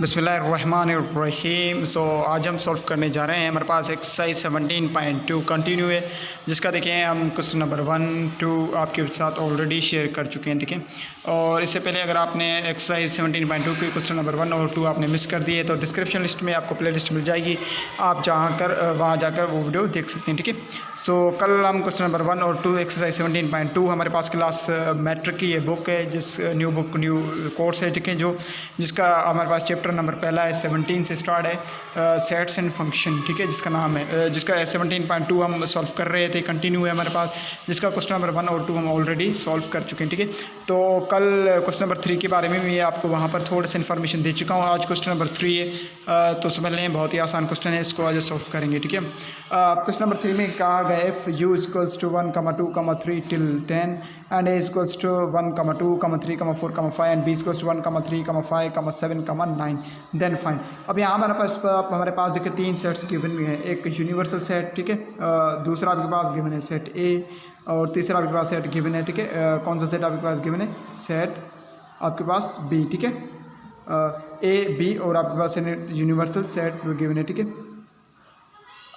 बिस्मिल्लाहिर्रहमानिर्रहीम। आज हम सॉल्व करने जा रहे हैं। हमारे पास एक्सरसाइज 17.2 कंटिन्यू है, जिसका देखें हम क्वेश्चन नंबर 1, 2 आपके साथ ऑलरेडी शेयर कर चुके हैं। ठीक है, और इससे पहले अगर आपने एक्सरसाइज 17.2 के क्वेश्चन नंबर 1 और 2 आपने मिस कर दिए तो डिस्क्रिप्शन लिस्ट में आपको प्ले लिस्ट मिल जाएगी, आप वहाँ जाकर वो वीडियो देख सकते हैं। ठीक है, कल हम क्वेश्चन नंबर 1 और 2 एक्सरसाइज 17.2 हमारे पास क्लास मैट्रिक की ये बुक है, जिस न्यू कोर्स है। ठीक है, जिसका हमारे पास चैप्टर नंबर पहला है, 17 से स्टार्ट है, सेट्स एंड फंक्शन। ठीक है, जिसका नाम है, जिसका 17.2 हम सॉल्व कर रहे थे, कंटिन्यू है हमारे पास, जिसका क्वेश्चन नंबर 1 और 2 हम ऑलरेडी सॉल्व कर चुके हैं। ठीक है, तो कल क्वेश्चन नंबर 3 के बारे में भी आपको वहाँ पर थोड़ा सा इन्फॉर्मेशन दे चुका हूँ। आज क्वेश्चन नंबर 3 है, तो समझ लें बहुत ही आसान क्वेश्चन है, इसको आज सॉल्व करेंगे। ठीक है, क्वेश्चन नंबर 3 में कहा गया if u equals to 1, 2, 3 till 10 and a equals to 1, 2, 3, 4, 5 and b equals to 1, 3, 5, 7, 9 then find. अब यहाँ हमारे पास देखिए 3 सेट्स गिवन भी हैं, एक यूनिवर्सल सेट, ठीक है, दूसरा आपके पास गिवन है सेट ए, और तीसरा आपके पास सेट गिवन है। ठीक है, कौन सा सेट आपके पास गिवन है? सेट आपके पास बी। ठीक है, ए बी और आपके पास यूनिवर्सल सेट गिवन है। ठीक है,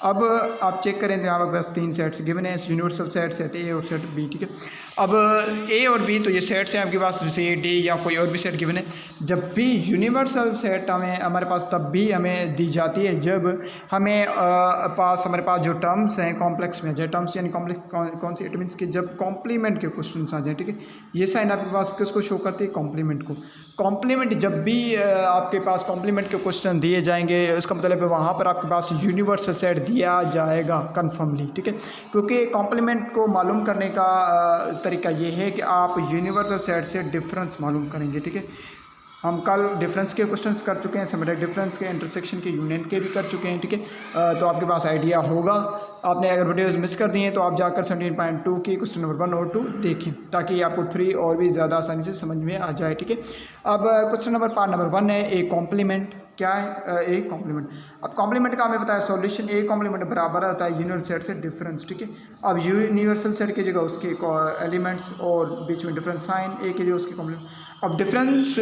अब आप चेक करें तो यहाँ पर बस 3 सेट्स गिवन है, यूनिवर्सल सेट, सेट ए और सेट बी। ठीक है, अब ए और बी तो ये सेट्स हैं आपके पास, जैसे ए डी या कोई और भी सेट गिवन है। जब भी यूनिवर्सल सेट हमारे पास तब भी हमें दी जाती है जब हमारे पास जो टर्म्स हैं कॉम्प्लेक्स में, जो टर्म्स यानी कॉम्प्लेक्स कौन सी, इट मीन्स कि जब कॉम्प्लीमेंट के क्वेश्चन आ जाए। ठीक है, ये साइन आपके पास किसको शो करती है? कॉम्प्लीमेंट को। कॉम्प्लीमेंट जब भी आपके पास कॉम्प्लीमेंट के क्वेश्चन दिए जाएंगे, इसका मतलब है वहाँ पर आपके पास यूनिवर्सल सेट दिया जाएगा कन्फर्मली। ठीक है, क्योंकि कॉम्प्लीमेंट को मालूम करने का तरीका ये है कि आप यूनिवर्सल सेट से डिफरेंस मालूम करेंगे। ठीक है, हम कल डिफरेंस के क्वेश्चंस कर चुके हैं, सिमेट्रिक डिफरेंस के, इंटरसेक्शन के, यूनियन के भी कर चुके हैं। ठीक है, तो आपके पास आइडिया होगा। आपने अगर वीडियोस मिस कर दिए हैं तो आप जाकर 17.2 की क्वेश्चन नंबर 1 और 2 देखें, ताकि आपको 3 और भी ज़्यादा आसानी से समझ में आ जाए। ठीक है, अब क्वेश्चन नंबर 1 है ए कॉम्प्लीमेंट। क्या है ए कॉम्प्लीमेंट? अब कॉम्प्लीमेंट का हमें पता है सॉल्यूशन, ए कॉम्प्लीमेंट बराबर आता है यूनिवर्सल सेट से डिफरेंस। ठीक है, अब यूनिवर्सल सेट की जगह उसके एलिमेंट्स और बीच में डिफरेंस साइन, ए की जगह उसके कॉम्प्लीमेंट। अब डिफरेंस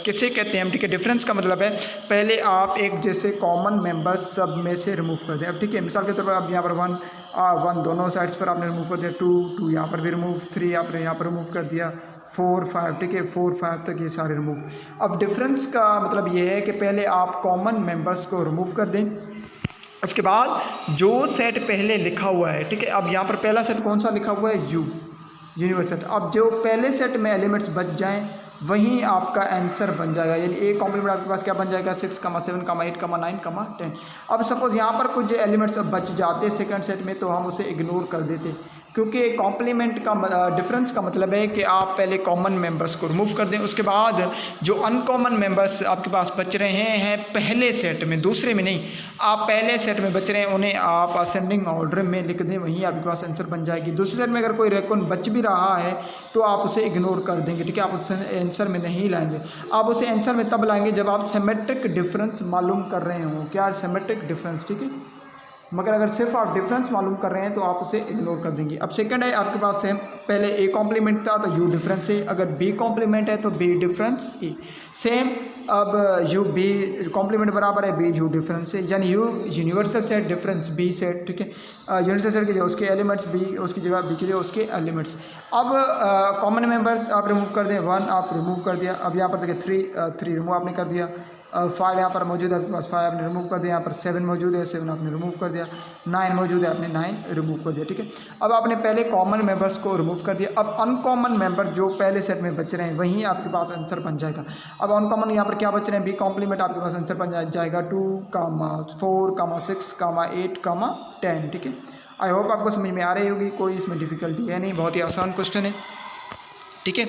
किसे कहते हैं हम? ठीक है, डिफरेंस का मतलब है पहले आप एक जैसे कॉमन मेंबर्स सब में से रिमूव कर दें। अब ठीक है, मिसाल के तौर पर आप यहाँ पर 1 दोनों साइड्स पर आपने रिमूव कर दिया, 2 यहाँ पर भी रिमूव, 3 आपने यहाँ पर रिमूव कर दिया, 4, 5। ठीक है, 4, 5 तक ये सारे रिमूव। अब डिफरेंस का मतलब ये है कि पहले आप कॉमन मेंबर्स को रिमूव कर दें, उसके बाद जो सेट पहले लिखा हुआ है। ठीक है, अब यहाँ पर पहला सेट कौन सा लिखा हुआ है? You universal. अब जो पहले सेट में एलिमेंट्स बच जाएं वहीं आपका आंसर बन जाएगा, यानी ए कॉम्प्लीमेंट आपके पास क्या बन जाएगा? 6, 7, 8, 9, 10। अब सपोज यहाँ पर कुछ एलिमेंट्स बच जाते सेकंड सेट में तो हम उसे इग्नोर कर देते, क्योंकि कॉम्प्लीमेंट का डिफरेंस का मतलब है कि आप पहले कॉमन मेंबर्स को रिमूव कर दें, उसके बाद जो अनकॉमन मेंबर्स आपके पास बच रहे हैं पहले सेट में, दूसरे में नहीं, आप पहले सेट में बच रहे हैं उन्हें आप असेंडिंग ऑर्डर में लिख दें, वहीं आपके पास आंसर बन जाएगी। दूसरे सेट में अगर कोई रेकॉर्ड बच भी रहा है तो आप उसे इग्नोर कर देंगे। ठीक है, आप उसे आंसर में नहीं लाएंगे, आप उसे आंसर में तब लाएंगे जब आप सिमेट्रिक डिफरेंस मालूम कर रहे हों। क्या? Symmetric difference. ठीक है, मगर अगर सिर्फ आप डिफरेंस मालूम कर रहे हैं तो आप उसे इग्नोर कर देंगे। अब सेकंड है आपके पास है, पहले ए कॉम्प्लीमेंट था तो यू डिफरेंस है, अगर बी कॉम्प्लीमेंट है तो बी डिफरेंस ए सेम। अब यू बी कॉम्प्लीमेंट बराबर है बी यू डिफरेंस है, यानी U universal set difference B set. ठीक है, यूनिवर्सल सेट की जगह उसके एलिमेंट्स, बी उसकी जगह बी की जगह उसके एलिमेंट्स। अब कॉमन मेंबर्स आप रिमूव कर दें, 1 आप रिमूव कर दिया। अब यहाँ पर देखिए 3 रिमूव आपने कर दिया, 5 यहाँ पर मौजूद है आपके पास, 5 आपने रिमूव कर दिया। यहाँ पर 7 मौजूद है, 7 आपने रिमूव कर दिया। 9 मौजूद है, आपने 9 रिमूव कर दिया। ठीक है, अब आपने पहले कॉमन मेंबर्स को रिमूव कर दिया। अब अनकॉमन मेंबर जो पहले सेट में बच रहे हैं वहीं आपके पास आंसर बन जाएगा। अब अनकॉमन यहाँ पर क्या बच रहे हैं? बी कॉम्प्लीमेंट, आपके पास आंसर बन जाएगा 2, 4, 6, 8, 10। ठीक है, आई होप आपको समझ में आ रही होगी, कोई इसमें डिफ़िकल्टी है नहीं, बहुत ही आसान क्वेश्चन है। ठीक है,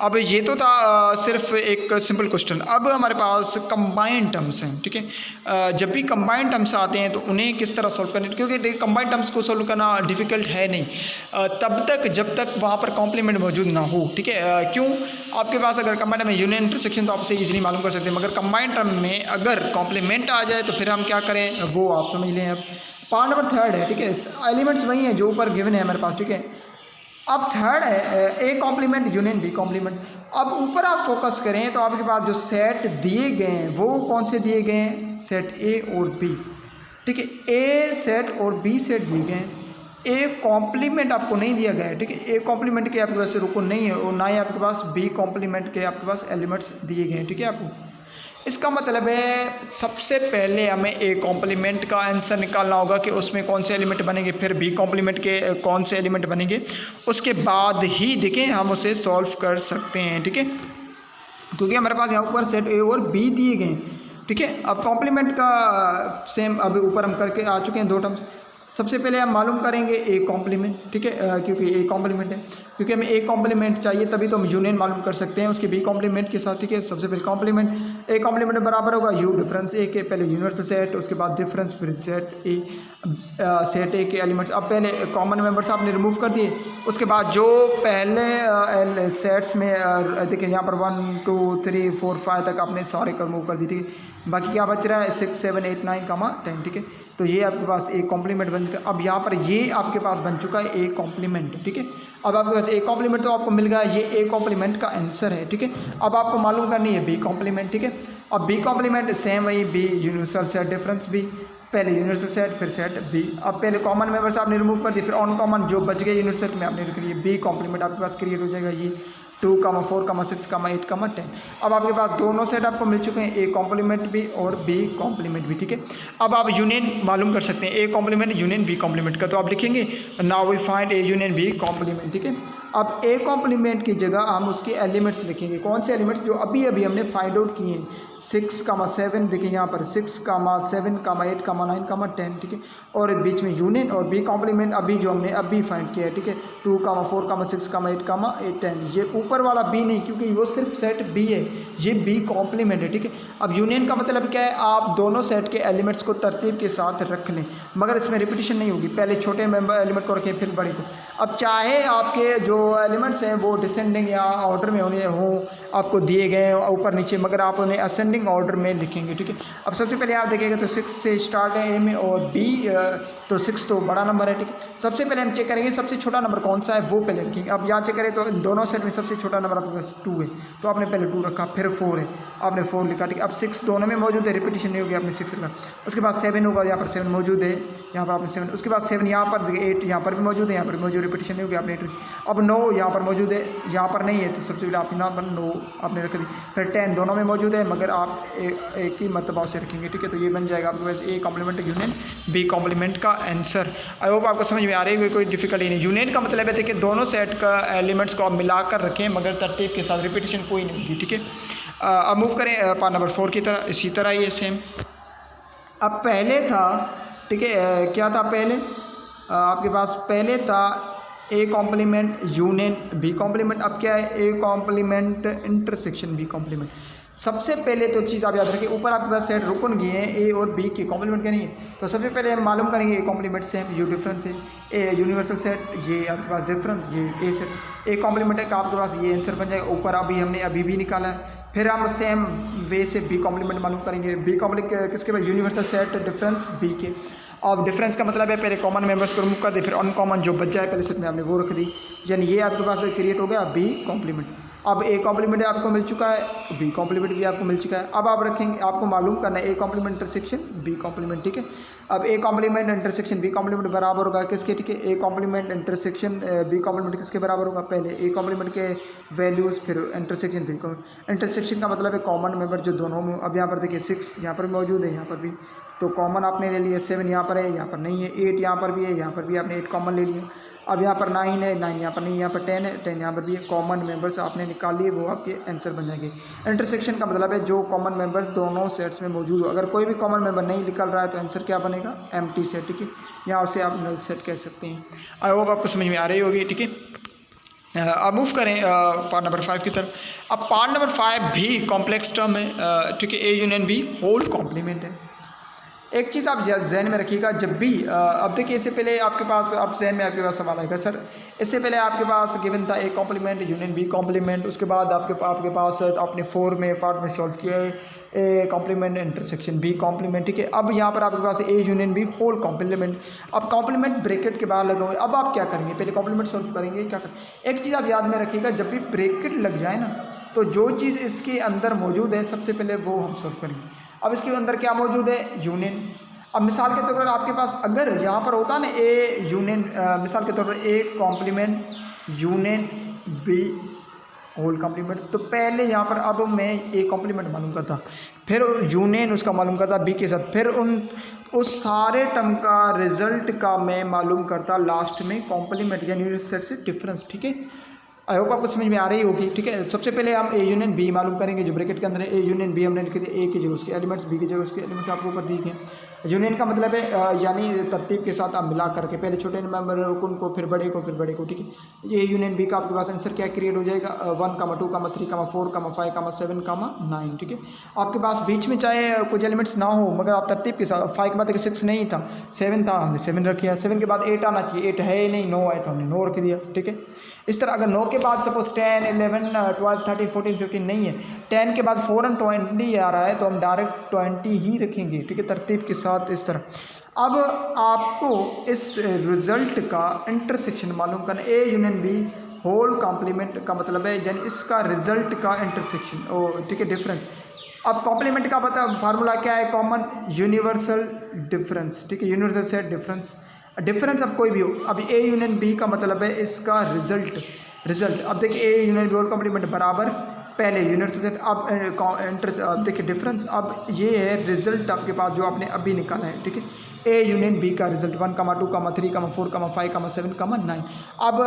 अब ये तो था सिर्फ एक सिंपल क्वेश्चन। अब हमारे पास कंबाइंड टर्म्स हैं। ठीक है, जब भी कंबाइंड टर्म्स आते हैं तो उन्हें किस तरह सॉल्व करना है, क्योंकि कंबाइंड टर्म्स को सॉल्व करना डिफ़िकल्ट है नहीं तब तक जब तक वहाँ पर कॉम्प्लीमेंट मौजूद ना हो। ठीक है, क्यों? आपके पास अगर कंबाइंड में यूनियन इंटरसेक्शन तो आप उसे ईजिली मालूम कर सकते हैं, मगर कंबाइंड टर्म में अगर कॉम्प्लीमेंट आ जाए तो फिर हम क्या करें वो आप समझ लें। अब पार्ट नंबर 3 है। ठीक है, एलिमेंट्स वही हैं जो ऊपर गिवन है हमारे पास। ठीक है, अब थर्ड है A complement union B complement. अब ऊपर आप फोकस करें तो आपके पास जो सेट दिए गए हैं वो कौन से दिए गए हैं, सेट ए और बी, ठीक है। ए सेट और बी सेट दिए गए हैं, ए कॉम्प्लीमेंट आपको नहीं दिया गया है, ठीक है। ए कॉम्प्लीमेंट के आपके पास रुकन नहीं है और ना ही आपके पास बी कॉम्प्लीमेंट के आपके पास एलिमेंट्स दिए गए हैं, ठीक है। आपको इसका मतलब है सबसे पहले हमें ए कॉम्प्लीमेंट का आंसर निकालना होगा कि उसमें कौन से एलिमेंट बनेंगे, फिर बी कॉम्प्लीमेंट के कौन से एलिमेंट बनेंगे, उसके बाद ही देखें हम उसे सॉल्व कर सकते हैं, ठीक है। क्योंकि हमारे पास यहाँ ऊपर सेट ए और बी दिए गए हैं, ठीक है। अब कॉम्प्लीमेंट का सेम अभी ऊपर हम करके आ चुके हैं दो टर्म्स। सबसे पहले हम मालूम करेंगे ए कॉम्प्लीमेंट, ठीक है, क्योंकि ए कॉम्प्लीमेंट है, क्योंकि हमें ए कॉम्प्लीमेंट चाहिए तभी तो हम यूनियन मालूम कर सकते हैं उसके बी कॉम्प्लीमेंट के साथ, ठीक है। सबसे पहले कॉम्प्लीमेंट ए कॉम्प्लीमेंट बराबर होगा यू डिफरेंस ए के, पहले यूनिवर्सल सेट, उसके बाद डिफरेंस, फिर सेट ए के एलिमेंट्स। अब पहले कॉमन मेंबर्स आपने रिमूव कर दिए, उसके बाद जो पहले सेट्स में देखिए यहाँ पर 1 2 3 4 5 तक आपने सारे को रिमूव कर दी, ठीक है। बाकी क्या बच रहा है 6 7 8 9 10, ठीक है। तो ये आपके पास ए कॉम्प्लीमेंट बन चुका। अब यहाँ पर ये आपके पास बन चुका है ए कॉम्प्लीमेंट, ठीक है। अब आपके पास ए कॉम्प्लीमेंट तो आपको मिल गया, ये ए कॉम्प्लीमेंट का आंसर है, ठीक है। अब आपको मालूम करनी है बी कॉम्प्लीमेंट, ठीक है। अब बी कॉम्प्लीमेंट सेम वही B universal set difference B, पहले यूनिवर्सल सेट फिर सेट बी। अब पहले कॉमन मेंबर्स आपने रिमूव कर दिए, फिर ऑन कॉमन जो बच गए यूनिवर्सल में आपने लिख लिए, बी कॉम्प्लीमेंट आपके पास क्रिएट हो जाएगा ये 2, 4, 6, 8, 10। अब आपके पास दोनों सेट आपको मिल चुके हैं, ए कॉम्प्लीमेंट भी और बी कॉम्प्लीमेंट भी, ठीक है। अब आप यूनियन मालूम कर सकते हैं A complement union B complement का, तो आप लिखेंगे now we find A union B complement, ठीक है। अब ए कॉम्प्लीमेंट की जगह हम उसके एलिमेंट्स लिखेंगे, कौन से एलिमेंट्स जो अभी अभी हमने फाइंड आउट किए हैं, 6, 7, देखिए यहाँ पर 6, 7, 8, 9, 10, ठीक है। और बीच में यूनियन और बी कॉम्प्लीमेंट अभी जो हमने अभी फाइंड किया है, ठीक है, 2, 4, 6, 8, 10। ये ऊपर वाला बी नहीं, क्योंकि वो सिर्फ सेट बी है, ये बी कॉम्प्लीमेंट है, ठीक है। अब यूनियन का मतलब क्या है, आप दोनों सेट के एलिमेंट्स को तरतीब के साथ रख लें, मगर इसमें रिपीटिशन नहीं होगी, पहले छोटे मेंबर एलिमेंट को रखें फिर बड़े को। अब चाहे आपके जो एलिमेंट्स हैं वो डिसेंडिंग या ऑर्डर में हों, आपको दिए गए ऊपर नीचे, मगर आप उन्हें असेंडिंग ऑर्डर में लिखेंगे, ठीक है। अब सबसे पहले आप देखेंगे तो 6 से स्टार्ट है ए में और बी, तो 6 तो बड़ा नंबर है, ठीक है। सबसे पहले हम चेक करेंगे सबसे छोटा नंबर कौन सा है, वो पहले रखेंगे। अब यहाँ चेक करें तो दोनों सेट में सबसे छोटा नंबर आपके पास 2 है, तो आपने पहले 2 रखा, फिर 4 है, आपने 4 लिखा, ठीक है। अब 6 दोनों में मौजूद है, रिपीटिशन नहीं होगी, आपने 6 रखा। उसके बाद 7 होगा, यहाँ पर 7 मौजूद है, यहाँ पर आपने 7, उसके बाद 7 यहाँ पर, 8 यहाँ पर भी मौजूद है, यहाँ पर भी मौजूद, रिपीटिशन नहीं होगी, आपने 8 रखी। अब 9 यहाँ पर मौजूद है, यहाँ पर नहीं है, तो सबसे पहले आप यहाँ पर 9 आपने रख दी। फिर 10 दोनों में मौजूद है, मगर आप एक ही मरतबा से रखेंगे, ठीक है। तो ये बन जाएगा आपके पास A complement union B complement का आंसर। आई होप आपको समझ में आ रही है, कोई डिफिकल्टी नहीं। यूनियन का मतलब है कि दोनों सेट का एलिमेंट्स को आप मिलाकर रखें, मगर तरतीब के साथ, रिपीटिशन कोई नहीं होगी, ठीक है। अब मूव करें पार्ट नंबर 4 की तरह, इसी तरह ये सेम। अब पहले था, ठीक है, क्या था पहले, आपके पास पहले था A complement union B complement. अब क्या है, A complement intersection B complement. सबसे पहले तो चीज़ आप याद रखें, ऊपर आपके पास सेट रुकन गए हैं ए और बी के कॉम्प्लीमेंट क्या नहीं है, तो सबसे पहले हम मालूम करेंगे A complement same, U difference है, ए यूनिवर्सल सेट, ये आपके पास डिफरेंस, ये ए सेट। ए कॉम्प्लीमेंट है का आपके पास ये आंसर बन जाएगा, ऊपर हमने अभी भी निकाला है। फिर हम सेम वे से बी कॉम्प्लीमेंट मालूम करेंगे, बी कॉम्प्लीमेंट किसके बाद, यूनिवर्सल सेट डिफरेंस बी के। और डिफरेंस का मतलब है पहले कॉमन मेंबर्स को रिमूव कर दे, फिर अनकॉमन जो बच जाए पहले सेट में आपने वो रख दी, यानी ये आपके पास क्रिएट हो गया बी कॉम्प्लीमेंट। अब ए कॉम्प्लीमेंट आपको मिल चुका है, बी कॉम्प्लीमेंट भी आपको मिल चुका है। अब आप रखेंगे, आपको मालूम करना है A complement intersection B complement, ठीक है। अब A complement intersection B complement बराबर होगा किसके, ठीक है, A complement intersection B complement किसके बराबर होगा, पहले ए कॉम्प्लीमेंट के वैल्यूज़, फिर इंटरसेक्शन बी कॉम्प्लीमेंट। इंटरसेक्शन का मतलब है कॉमन मेंबर जो दोनों में। अब यहाँ पर देखिए 6 यहाँ पर मौजूद है, यहाँ पर भी, तो कॉमन आपने ले लिया, 7 यहाँ पर है, यहाँ पर नहीं है, 8 यहाँ पर भी है, यहाँ पर भी आपने 8 कॉमन ले लिया। अब यहाँ पर 9 है, 9 यहाँ पर नहीं, यहाँ पर 10 है, 10 यहाँ पर भी है। कॉमन मेंबर्स आपने निकाल लिए, वो आपके आंसर बन जाएंगे। इंटरसेक्शन का मतलब है जो कॉमन मेंबर्स दोनों सेट्स में मौजूद हो। अगर कोई भी कॉमन मेंबर नहीं निकल रहा है तो आंसर क्या बनेगा, एम्प्टी सेट, ठीक है, या उसे आप नल सेट कह सकते हैं। आई होप आपको समझ में आ रही होगी, ठीक है। अब मूव करें पार्ट नंबर 5 की तरफ। अब पार्ट नंबर 5 भी कॉम्प्लेक्स टर्म है, ठीक है, A union B whole complement है। एक चीज़ आप जहन में रखिएगा, जब भी अब देखिए इससे पहले आपके पास, अब जहन में आपके पास सवाल आएगा, सर इससे पहले आपके पास गिवन था A complement union B complement, उसके बाद आपके पास आपने 4 में पार्ट में सॉल्व किया है A complement intersection B complement, ठीक है। अब यहाँ पर आपके पास A union B whole complement. अब कॉम्प्लीमेंट ब्रैकेट के बाहर लगा हुआ है। अब आप क्या करेंगे, पहले कॉम्प्लीमेंट सॉल्व करेंगे। क्या करें, एक चीज़ आप याद में रखिएगा, जब भी ब्रैकेट लग जाए ना तो जो चीज़ इसके अंदर मौजूद है सबसे पहले वो हम सॉल्व करेंगे। अब इसके अंदर क्या मौजूद है, यूनियन। अब मिसाल के तौर पर आपके पास अगर यहाँ पर होता ना ए यूनियन, मिसाल के तौर पर A complement union B whole complement, तो पहले यहाँ पर अब मैं ए कॉम्प्लीमेंट मालूम करता, फिर यूनियन उसका मालूम करता बी के साथ, फिर उस सारे टर्म का रिजल्ट का मैं मालूम करता लास्ट में कॉम्प्लीमेंट यानी यूनिट सेट से डिफरेंस, ठीक है। आई होप आपको समझ में आ रही होगी, ठीक है। सबसे पहले हम ए यूनियन बी मालूम करेंगे, जो ब्रैकेट के अंदर है ए यूनियन बी हमने लिखे थे, ए की जगह उसके एलिमेंट्स, बी की जगह उसके एलिमेंट्स आपको ऊपर दिए गए। यूनियन का मतलब है यानी तरतीब के साथ आप मिला करके पहले छोटे नंबर उनको फिर बड़े को फिर बड़े को, ठीक है। ये यूनियन बी का आपके पास आंसर क्या क्रिएट हो जाएगा, 1, 2, 3, 4, 5, 7, 9, ठीक है। आपके पास बीच में चाहे कुछ एलिमेंट्स ना हो मगर आप तरतीब के साथ 5 के बाद 6 नहीं था 7 था, हमने 7 रख दिया। 7 के बाद 8 आना चाहिए, 8 है ही नहीं, 9 आए तो हमने 9 रख दिया, ठीक है। इस तरह अगर 9 के बाद सपोज 10, 11, 12, 13, 14, 15 नहीं है, 10 के बाद 4 और 20 आ रहा है तो हम डायरेक्ट 20 ही रखेंगे, ठीक है, तरतीब के साथ इस तरह। अब आपको इस रिजल्ट का इंटरसेक्शन मालूम करना, A union B whole complement का मतलब है यानी इसका रिजल्ट का इंटरसेक्शन, ठीक है, डिफरेंस। अब कॉम्प्लीमेंट का पता फार्मूला क्या है, कॉमन यूनिवर्सल डिफरेंस, ठीक है, यूनिवर्सल सेट डिफरेंस। डिफरेंस अब कोई भी हो, अब ए यूनियन बी का मतलब है इसका रिजल्ट। अब देखिए A union B whole complement बराबर पहले यूनिवर्सल सेट, अब देखिए डिफरेंस, अब ये है रिजल्ट आपके पास जो आपने अभी निकाला है, ठीक है। ए यूनियन बी का रिजल्ट 1, 2, 3, 4, 5, 7, 9। अब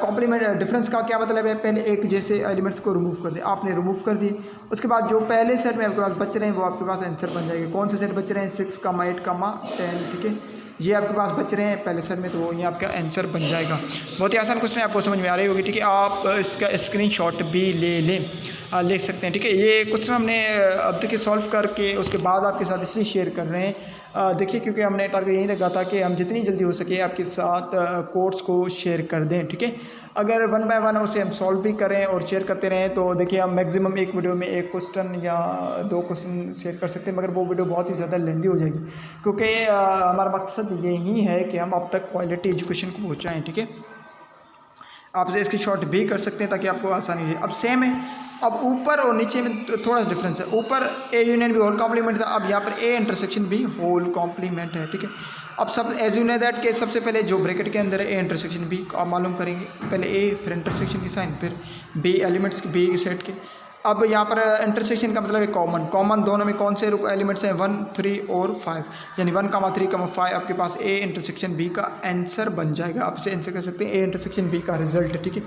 कॉम्प्लीमेंट डिफरेंस का क्या मतलब है, पहले एक जैसे एलिमेंट्स को रिमूव कर दे, आपने रिमूव कर दिए, उसके बाद जो पहले सेट में आपके पास बच रहे हैं वो आपके पास आंसर बन जाएगा। कौन से सेट बच रहे हैं, 6, 8, 10, ठीक है, ये आपके पास बच रहे हैं पहले सेट में, तो ये आपका आंसर बन जाएगा। बहुत ही आसान क्वेश्चन है, आपको समझ में आ रही होगी, ठीक है। आप इसका स्क्रीनशॉट भी ले सकते हैं, ठीक है। ये क्वेश्चन हमने अब तक सॉल्व करके उसके बाद आपके साथ इसलिए शेयर कर रहे हैं, देखिए क्योंकि हमने टारगेट यही रखा था कि हम जितनी जल्दी हो सके आपके साथ कोर्स को शेयर कर दें, ठीक है। अगर 1 बाय 1 उसे हम सॉल्व भी करें और शेयर करते रहें तो देखिए हम मैक्सिमम एक वीडियो में 1 क्वेश्चन या 2 क्वेश्चन शेयर कर सकते हैं, मगर वो वीडियो बहुत ही ज़्यादा लेंदी हो जाएगी, क्योंकि हमारा मकसद यही है कि हम अब तक क्वालिटी एजुकेशन को पहुँचाएँ, ठीक है। आप इसकी शॉर्ट भी कर सकते हैं ताकि आपको आसानी रहे। अब सेम है, अब ऊपर और नीचे में थोड़ा सा डिफरेंस है। ऊपर A union B whole complement था, अब यहाँ पर A intersection B whole complement है, ठीक है। अब सब एज यू नो दैट के सबसे पहले जो ब्रैकेट के अंदर है ए इंटरसेक्शन बी आप मालूम करेंगे, पहले ए फिर इंटरसेक्शन की साइन फिर बी एलिमेंट्स के बी सेट के। अब यहाँ पर इंटरसेक्शन का मतलब है कॉमन दोनों में कौन से एलिमेंट्स हैं, 1, 3 और 5, यानी 1, 3, 5 आपके पास ए इंटरसेक्शन बी का आंसर बन जाएगा। आप इसे आंसर कर सकते हैं ए इंटरसेक्शन बी का रिजल्ट, ठीक है।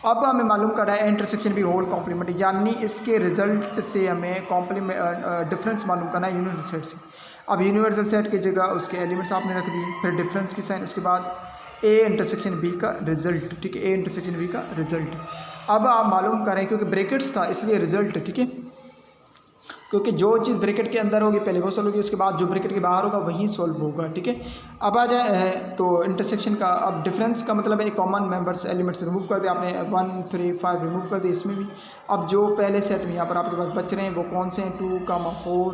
अब हमें मालूम करना है A intersection B whole complement, यानी इसके रिजल्ट से हमें कॉम्प्लीमेंट डिफरेंस मालूम करना है यूनिवर्सल सेट से। अब यूनिवर्सल सेट की जगह उसके एलिमेंट्स आपने रख दिए, फिर डिफरेंस की साइन, उसके बाद ए इंटरसेक्शन बी का रिजल्ट, ठीक है, ए इंटरसेक्शन बी का रिजल्ट। अब आप मालूम करें क्योंकि ब्रैकेट्स था इसलिए रिजल्ट, ठीक है, क्योंकि जो चीज़ ब्रैकेट के अंदर होगी पहले वो सॉल्व होगी, उसके बाद जो ब्रैकेट के बाहर होगा वही सॉल्व होगा, ठीक है। अब आ जाए तो इंटरसेक्शन का, अब डिफरेंस का मतलब है कॉमन मेंबर्स एलिमेंट्स रिमूव कर दिया आपने, 1, 3, 5 रिमूव कर दिए इसमें भी। अब जो पहले सेट में यहाँ पर आपके पास बच रहे हैं वो कौन से हैं, 2, 4,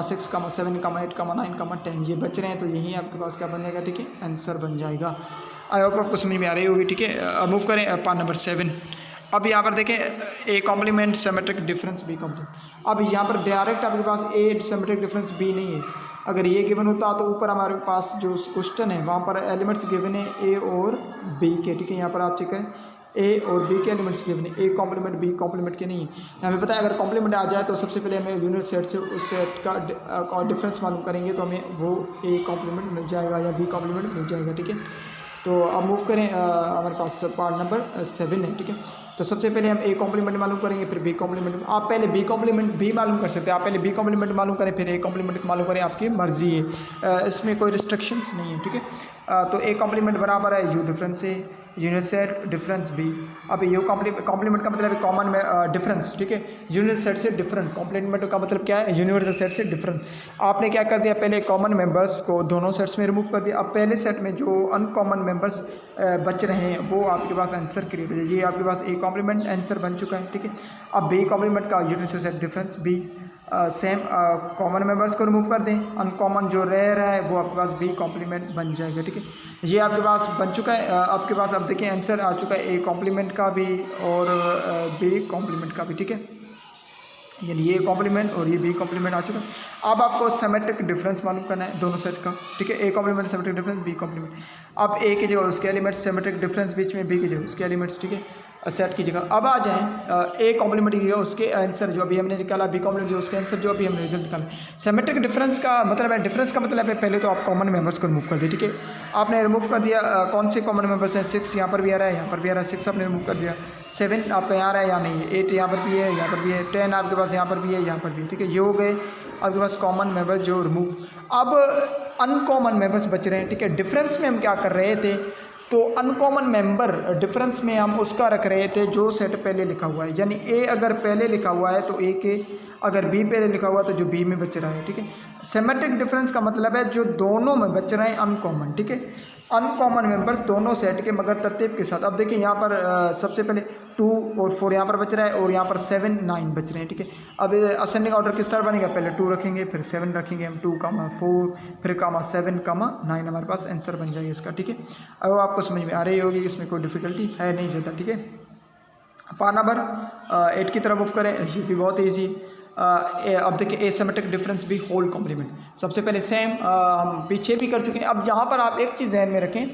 6, 7, 8, 9, 10 ये बच रहे हैं, तो यही आपके पास क्या बन जाएगा, ठीक है, आंसर बन जाएगा। आई होप आपको समझ में आ रही होगी, ठीक है। मूव करें पार्ट नंबर 7। अब यहाँ पर देखें A complement symmetric difference B complement. अब यहाँ पर डायरेक्ट आपके पास ए सिमेट्रिक डिफरेंस बी नहीं है, अगर ये गिवन होता तो ऊपर हमारे पास जो क्वेश्चन है वहाँ पर एलिमेंट्स गिवन है ए और बी के, ठीक है। यहाँ पर आप चेक करें ए और बी के एलिमेंट्स गिवन है, ए कॉम्प्लीमेंट बी कॉम्प्लीमेंट के नहीं है। हमें पता है अगर कॉम्प्लीमेंट आ जाए तो सबसे पहले हमें यूनिट सेट से उस सेट का डिफरेंस मालूम करेंगे तो हमें वो ए कॉम्प्लीमेंट मिल जाएगा या बी कॉम्प्लीमेंट मिल जाएगा, ठीक है। तो अब मूव करें, हमारे पास पार्ट नंबर 7 है, ठीक है। तो सबसे पहले हम ए कॉम्प्लीमेंट मालूम करेंगे फिर बी कॉम्प्लीमेंट। आप पहले बी कॉम्प्लीमेंट भी मालूम कर सकते हैं, आप पहले बी कॉम्प्लीमेंट मालूम करें फिर ए कॉम्प्लीमेंट मालूम करें, आपकी मर्जी है, इसमें कोई रिस्ट्रिक्शंस नहीं है, ठीक है। तो ए कॉम्प्लीमेंट बराबर है यू डिफरेंस है, यूनिवर्सल सेट डिफरेंस बी। अब ये कॉम्प्लीमेंट का मतलब है कॉमन में डिफरेंस, ठीक है। यूनिवर्सल सेट से डिफरेंट, कॉम्प्लीमेंट का मतलब क्या है, यूनिवर्सल सेट से डिफरेंट। आपने क्या कर दिया, पहले कॉमन मेंबर्स को दोनों सेट्स में रिमूव कर दिया। अब पहले सेट में जो अनकॉमन मेंबर्स बच रहे हैं वो आपके पास आंसर क्रिएट हो जाए। ये आपके पास ए कॉम्प्लीमेंट आंसर बन चुका है, ठीक है। अब बी कॉम्प्लीमेंट का universal set difference B, same common members को रिमूव कर दें, अनकॉमन जो रह रहा है वो आपके पास बी कॉम्प्लीमेंट बन जाएगा, ठीक है। ये आपके पास बन चुका है। आपके पास अब देखिए आंसर आ चुका है ए कॉम्प्लीमेंट का भी और बी कॉम्प्लीमेंट का भी, ठीक है। यानी ये कॉम्प्लीमेंट और ये बी कॉम्प्लीमेंट आ चुका है। अब आपको सिमेट्रिक डिफरेंस मालूम करना है दोनों सेट का, ठीक है। A complement symmetric difference, B complement. अब ए की जगह उसके एलिमेंट्स, सिमेट्रिक डिफरेंस बीच में, बी की जगह उसके एलिमेंट्स, ठीक है, सेट की जगह। अब आ जाएँ ए कॉम्प्लीमेंट की जगह उसके आंसर जो अभी हमने निकाला, बी कॉम्प्लीमेंट जो उसके आंसर जो अभी हमने रिजल्ट निकाला। सिमेट्रिक डिफरेंस का मतलब है, डिफरेंस का मतलब है पहले तो आप कॉमन मेंबर्स को रिमूव कर दिए, ठीक है। आपने रिमूव कर दिया, कौन से कॉमन मेंबर्स हैं, 6 यहाँ पर भी आ रहा है, यहाँ पर भी आ रहा है, 6 आपने रिमूव कर दिया। 7 आपका यहाँ आ रहा है या नहीं, 8 यहाँ पर भी है, यहाँ पर भी है, 10 आपके पास यहाँ पर भी है, यहाँ पर भी, ठीक है। ये हो गए आपके पास कॉमन मेंबर्स जो रिमूव। अब अनकॉमन मेंबर्स बच रहे हैं, ठीक है। डिफरेंस में हम क्या कर रहे थे, तो अनकॉमन मेंबर डिफरेंस में हम उसका रख रहे थे जो सेट पहले लिखा हुआ है। यानी ए अगर पहले लिखा हुआ है तो ए के, अगर बी पहले लिखा हुआ है तो जो बी में बच रहा है, ठीक है। सिमेट्रिक डिफरेंस का मतलब है जो दोनों में बच रहे हैं अनकॉमन, ठीक है। अनकॉमन मेंबर्स दोनों सेट के मगर तरतीब के साथ। अब देखिए यहाँ पर सबसे पहले 2 और 4 यहाँ पर बच रहा है और यहाँ पर 7 9 बच रहे हैं, ठीक है। अब असेंडिंग ऑर्डर किस तरह बनेगा, पहले 2 रखेंगे, फिर 7 रखेंगे हम, 2, 4, फिर 7, 9 हमारे पास आंसर बन जाएगा इसका, ठीक है। अब आपको समझ में आ रही होगी, इसमें कोई डिफिकल्टी है नहीं ज़्यादा, ठीक है। पार्ट नंबर 8 की तरफ मूव करें, ये भी बहुत ईजी। अब देखिए एसिमेट्रिक डिफरेंस भी होल कॉम्प्लीमेंट। सबसे पहले सेम हम पीछे भी कर चुके हैं। अब यहाँ पर आप एक चीज़ ध्यान में रखें,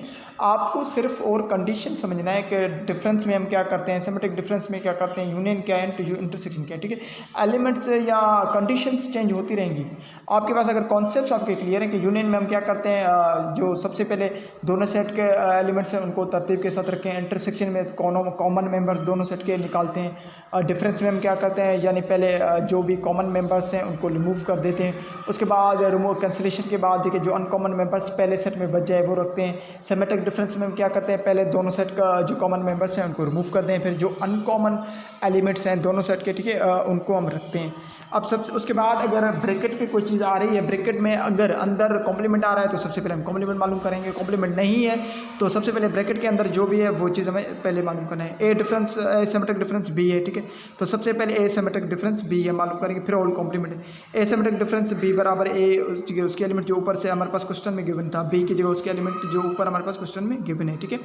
आपको सिर्फ और कंडीशन समझना है कि डिफरेंस में हम क्या करते हैं, सिमेट्रिक डिफरेंस में क्या करते हैं, यूनियन क्या है, इंटरसेक्शन क्या है, ठीक है। एलिमेंट्स या कंडीशंस चेंज होती रहेंगी। आपके पास अगर कॉन्सेप्ट्स आपके क्लियर है कि यूनियन में हम क्या करते हैं, जो सबसे पहले दोनों सेट के एलिमेंट्स हैं उनको तरतीब के साथ रखें, इंटरसेक्शन में कॉमन मेंबर्स दोनों सेट के निकालते हैं। डिफरेंस में हम क्या करते हैं, यानी पहले जो भी कॉमन मेंबर्स हैं उनको रिमूव कर देते हैं, उसके बाद रिमूव कैंसिलेशन के बाद देखिए जो अनकॉमन मेंबर्स पहले सेट में बच जाए वो रखते हैं। सिमेट्रिक डिफरेंस में हम क्या करते हैं, पहले दोनों सेट का जो कॉमन मेंबर्स हैं उनको रिमूव कर दें, फिर जो अनकॉमन एलिमेंट्स हैं दोनों सेट के, ठीक है, उनको हम रखते हैं। अब सबसे उसके बाद अगर ब्रैकेट पे कोई चीज़ आ रही है, ब्रैकेट में अगर अंदर कॉम्प्लीमेंट आ रहा है तो सबसे पहले हम कॉम्प्लीमेंट मालूम करेंगे, कॉम्प्लीमेंट नहीं है तो सबसे पहले ब्रैकेट के अंदर जो भी है वो चीज़ हमें पहले मालूम करना है। ए डिफरेंस एसिमेट्रिक डिफरेंस बी है, ठीक है, तो सबसे पहले एसिमेट्रिक डिफरेंस बी है मालूम करेंगे, फिर ऑल कॉम्प्लीमेंट है। एसिमेट्रिक डिफरेंस बी बराबर ए, उसके एलिमेंट जो ऊपर से हमारे पास क्वेश्चन में गिवन था, बी की जगह उसके एलिमेंट जो ऊपर हमारे पास क्वेश्चन में गिवन है, ठीक है।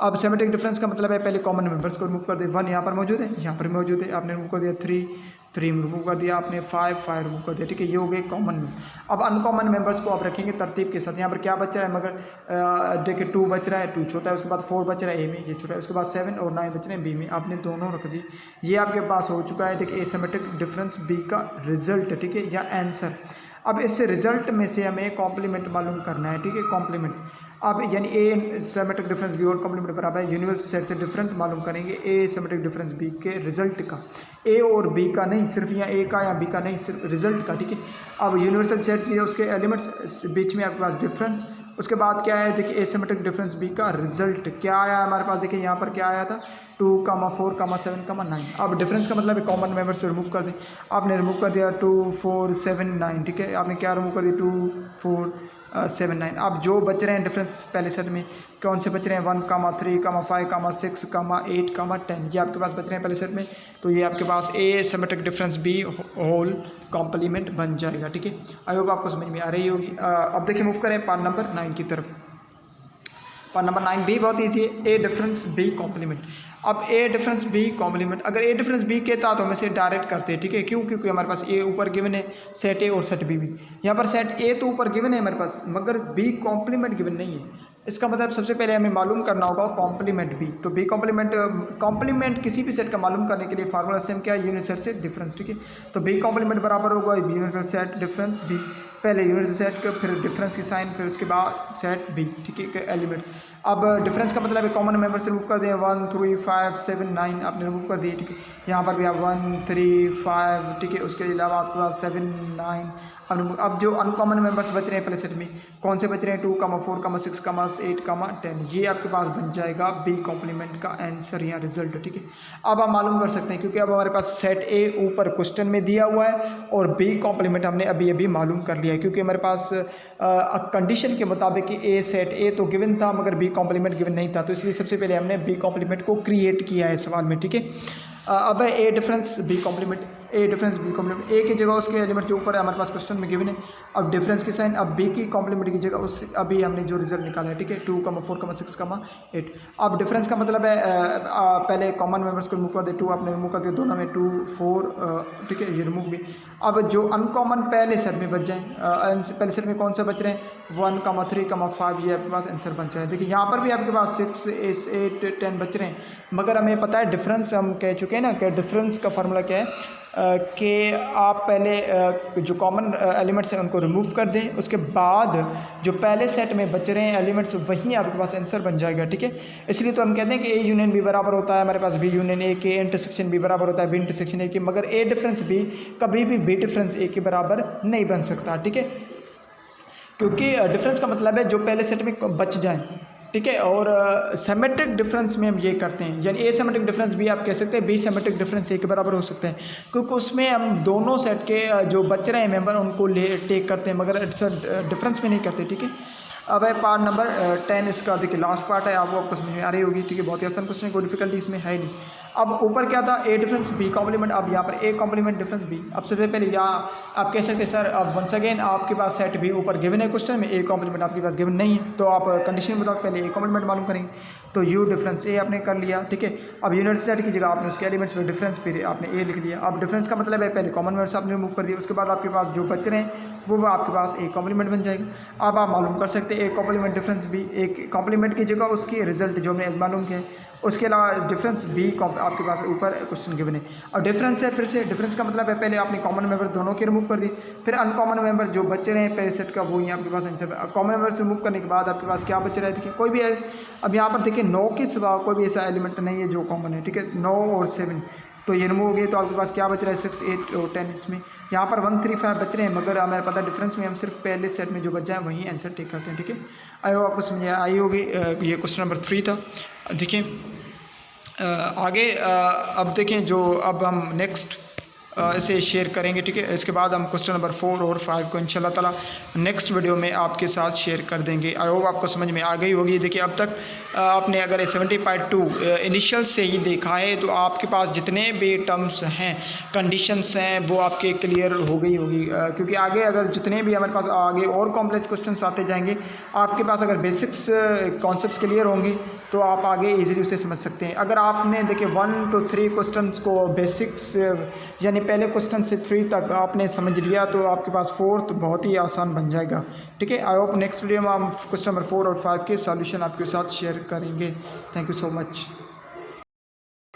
अब सिमेट्रिक डिफरेंस का मतलब है पहले कॉमन मेंबर्स को रिमूव कर दे। 1 यहाँ पर मौजूद है, यहाँ पर मौजूद है, आपने रिमूव कर दिया। 3 रिमूव कर दिया आपने, 5 रिमूव कर दिया, ठीक है। ये हो गए कॉमन में। अब अनकॉमन मेंबर्स को आप रखेंगे तरतीब के साथ। यहाँ पर क्या बच रहा है, मगर देखिए 2 बच रहा है, 2 छोटा है, उसके बाद 4 बच रहा है ए में, ये छोटा है, उसके बाद 7 और 9 बच रहे हैं बी में, आपने दोनों रख दिए। ये आपके पास हो चुका है, देखिए एसिमेट्रिक डिफरेंस बी का रिजल्ट, ठीक है, या आंसर। अब इस रिजल्ट में से हमें कॉम्प्लीमेंट मालूम करना है, ठीक है, कॉम्प्लीमेंट। अब यानी ए सिमेट्रिक डिफरेंस बी और कॉम्प्लीमेंट बराबर है, यूनिवर्सल सेट से डिफरेंट मालूम करेंगे ए सिमेट्रिक डिफरेंस बी के रिजल्ट का, ए और बी का नहीं, सिर्फ यहाँ ए का या बी का नहीं, सिर्फ रिजल्ट का, ठीक है। अब यूनिवर्सल सेट की उसके एलिमेंट्स बीच में आपके पास डिफरेंस, उसके बाद क्या है, देखिए ए सिमेट्रिक डिफरेंस बी का रिजल्ट क्या आया हमारे पास, देखिए यहाँ पर क्या आया था 2, 4, 7, 9। अब डिफरेंस का मतलब है कॉमन मेंबर से रिमूव कर दें। आपने रिमूव कर दिया 2, 4, 7, 9, ठीक है। आपने क्या रिमूव कर दिया 2, 4, 7, 9। अब जो बच रहे हैं डिफरेंस पहले सेट में कौन से बच रहे हैं, 1, 3, 5, 6, 8, 10, ये आपके पास बच रहे हैं पहले सेट में। तो ये आपके पास A symmetric difference B whole complement बन जाएगा, ठीक है। आई होप आपको समझ में आ रही होगी। अब देखिए मूव करें पार्ट नंबर 9 की तरफ। पार्ट नंबर 9 भी बहुत ईजी है, ए डिफरेंस बी कॉम्प्लीमेंट। अब ए डिफरेंस बी कॉम्प्लीमेंट, अगर ए डिफरेंस बी के था तो हम इसे डायरेक्ट करते हैं, ठीक है। क्यों, क्योंकि हमारे पास ए ऊपर गिवन है, सेट ए और सेट बी भी। यहाँ पर सेट ए तो ऊपर गिवन है हमारे पास, मगर बी कॉम्प्लीमेंट गिवन नहीं है। इसका मतलब सबसे पहले हमें मालूम करना होगा कॉम्प्लीमेंट बी। तो बी कॉम्प्लीमेंट किसी भी सेट का मालूम करने के लिए फार्मूला सेम क्या है, यूनिवर्सल सेट डिफरेंस, ठीक है। तो बी कॉम्प्लीमेंट बराबर होगा यूनिवर्सल सेट डिफरेंस बी, पहले यूनिवर्सल सेट का, फिर डिफरेंस की साइन, फिर उसके बाद सेट बी, ठीक है, एलिमेंट्स। अब डिफरेंस का मतलब है कॉमन मेंबर से रिमूव कर दिए 1 3 5 7 9 आपने रिमूव कर दिए, ठीक है। यहाँ पर भी आप 1 3 5, ठीक है। उसके अलावा आपके पास 7 9। अब जो अनकॉमन मेंबर्स बच रहे हैं पहले सेट में कौन से बच रहे हैं 2 4 6 8 10, ये आपके पास बन जाएगा बी कॉम्प्लीमेंट का आंसर या रिजल्ट, ठीक है। अब आप मालूम कर सकते हैं क्योंकि अब हमारे पास सेट ए ऊपर क्वेश्चन में दिया हुआ है और बी कॉम्प्लीमेंट हमने अभी अभी मालूम कर लिया है, क्योंकि हमारे पास कंडीशन के मुताबिक कि ए सेट ए तो गिवन था मगर बी कॉम्प्लीमेंट गिवन नहीं था, तो इसलिए सबसे पहले हमने बी कॉम्प्लीमेंट को क्रिएट किया है सवाल में, ठीक है। अब है ए डिफरेंस बी कॉम्प्लीमेंट, ए डिफरेंस बी कॉम्प्लीमेंट, ए की जगह उसके एलिमेंट जो ऊपर है हमारे पास क्वेश्चन में गिवन है। अब डिफरेंस की साइन, अब बी की कॉम्प्लीमेंट की जगह उस अभी हमने जो रिजल्ट निकाला है, ठीक है, 2 4 6 8। अब डिफरेंस का मतलब है पहले कॉमन मेंबर्स को रिमूव कर दे, 2 आपने रिमूव कर दिया, दोनों में 2 4, ठीक है, ये रिमूव भी। अब जो अनकॉमन पहले सेट में बच जाए, पहले सेट में कौन सा बच रहे हैं 1 3 5, ये आपके पास आंसर बन जाए। देखिए यहाँ पर भी आपके पास 6 8 10 बच रहे हैं, मगर हमें पता है डिफरेंस, हम कह चुके हैं ना कि डिफरेंस का फार्मूला क्या है कि आप पहले जो कॉमन एलिमेंट्स हैं उनको रिमूव कर दें, उसके बाद जो पहले सेट में बच रहे हैं एलिमेंट्स वहीं आपके पास आंसर बन जाएगा, ठीक है। इसलिए तो हम कहते हैं कि ए यूनियन बी बराबर होता है हमारे पास बी यूनियन ए के, इंटरसेक्शन बी बराबर होता है बी इंटरसेक्शन ए के, मगर ए डिफरेंस बी कभी भी बी डिफरेंस ए के बराबर नहीं बन सकता, ठीक है, क्योंकि डिफरेंस का मतलब है जो पहले सेट में बच जाए, ठीक है। और सेमेट्रिक डिफरेंस में हम ये करते हैं, यानी ए सेमेट्रिक डिफरेंस भी आप कह सकते हैं, बी सेमेट्रिक डिफरेंस ए के बराबर हो सकते हैं, क्योंकि उसमें हम दोनों सेट के जो बच रहे हैं मेंबर उनको ले टेक करते हैं, मगर डिफरेंस में नहीं करते, ठीक है। अब है पार्ट नंबर 10, इसका देखिए लास्ट पार्ट है, आपको समझ में आ रही होगी, ठीक है। बहुत ही आसान क्वेश्चन है, कोई डिफिकल्टी इसमें है नहीं। अब ऊपर क्या था ए डिफरेंस बी कॉम्प्लीमेंट, अब यहाँ पर ए कॉम्प्लीमेंट डिफरेंस बी। अब सबसे पहले यहाँ आप कह सकते हैं सर अब वंस अगेन आपके पास सेट बी ऊपर गिवन है क्वेश्चन में, ए कॉम्प्लीमेंट आपके पास गिवन नहीं है, तो आप कंडीशन बताओ पहले ए कॉम्प्लीमेंट मालूम करेंगे, तो यू डिफरेंस ए आपने कर लिया, ठीक है। अब यूनिट सेट की जगह आपने उसके एलिमेंट्स में डिफरेंस पे आपने ए लिख दिया। अब डिफरेंस का मतलब है पहले कॉमन मेंबर्स आपने रिमूव कर दिया, उसके बाद आपके पास जो बच रहे हैं वो आपके पास ए कॉम्प्लीमेंट बन जाएगा। अब आप मालूम कर सकते हैं ए कॉम्प्लीमेंट डिफरेंस बी, एक कॉम्प्लीमेंट की जगह उसकी रिजल्ट जो हमने मालूम किया है, उसके अलावा डिफरेंस बी आपके पास ऊपर क्वेश्चन गिवन है। और डिफरेंस है, फिर से डिफरेंस का मतलब है पहले आपने कॉमन मेंबर दोनों के रिमूव कर दिए, फिर अनकॉमन मेंबर जो बच रहे हैं पहले सेट का वो ही आपके पास आंसर। कॉमन मेंबर से रिमूव करने के बाद आपके पास क्या बच रहा है, देखिए कोई भी है। अब यहाँ पर देखिए 9 के सिवा कोई भी ऐसा एलिमेंट नहीं है जो कॉमन है, ठीक है। 9 और 7 तो ये रिमूव हो गए, तो आपके पास क्या बच रहा है 6 8 और 10। इसमें यहाँ पर 1 3 5 बच रहे हैं, मगर हमें पता है डिफरेंस में हम सिर्फ पहले सेट में जो बच जाए वहीं आंसर टेक करते हैं, ठीक है। आई होप आपको समझ आई होगी। ये क्वेश्चन नंबर 3 था। देखिए आगे अब देखें जो अब हम नेक्स्ट इसे शेयर करेंगे, ठीक है। इसके बाद हम क्वेश्चन नंबर 4 और 5 को इंशाल्लाह ताला नेक्स्ट वीडियो में आपके साथ शेयर कर देंगे। आई होप आपको समझ में आ गई होगी। देखिए अब तक आपने अगर 70.2 इनिशियल से ही देखा है तो आपके पास जितने भी टर्म्स हैं, कंडीशंस हैं, वो आपके क्लियर हो गई होगी, क्योंकि आगे अगर जितने भी हमारे पास आगे और कॉम्प्लेक्स क्वेश्चन आते जाएंगे, आपके पास अगर बेसिक्स कॉन्सेप्ट्स क्लियर होंगे तो आप आगे इजीली उसे समझ सकते हैं। अगर आपने देखिए 1 to 3 क्वेश्चंस को बेसिक्स यानी पहले क्वेश्चन से 3 तक आपने समझ लिया तो आपके पास 4th बहुत ही आसान बन जाएगा, ठीक है। आई होप नेक्स्ट वीडियो में हम क्वेश्चन नंबर 4 और 5 के सॉल्यूशन आपके साथ शेयर करेंगे। Thank you so much.